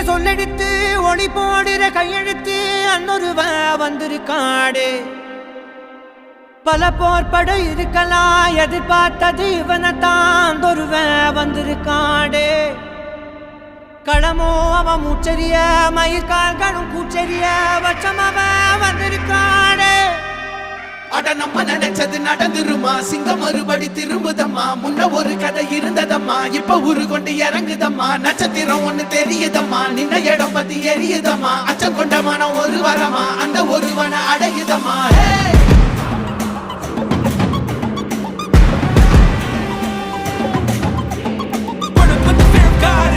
சொல்லெடுத்து ஒளி போடுற கையெழுத்து அன்னொருவ வந்திருக்காடு. பல போர்பட இருக்கலாம் எதிர்பார்த்தது இவனைத்தான் ஒருவ வந்திருக்காடு. களமோ அவன் மூச்சரிய மயிர்கால்களும் கூச்சரிய வச்சம் அவன் வந்திருக்காடு. அட நம்ம நினைச்சது நடந்துருமா, சிங்கம் மறுபடி திரும்புதம்மா. முன்ன ஒரு கதை இருந்ததம்மா, இப்ப ஊரு கொண்டு இறங்குதம்மா. நட்சத்திரம் ஒண்ணு தெரியுதம்மா, நின்ன இடம் பத்தி எரியுதம்மா. அச்சம் கொண்ட மனம் ஒரு வரமா, அந்த ஒருவனை அடையுதம்மா. Put the fear of God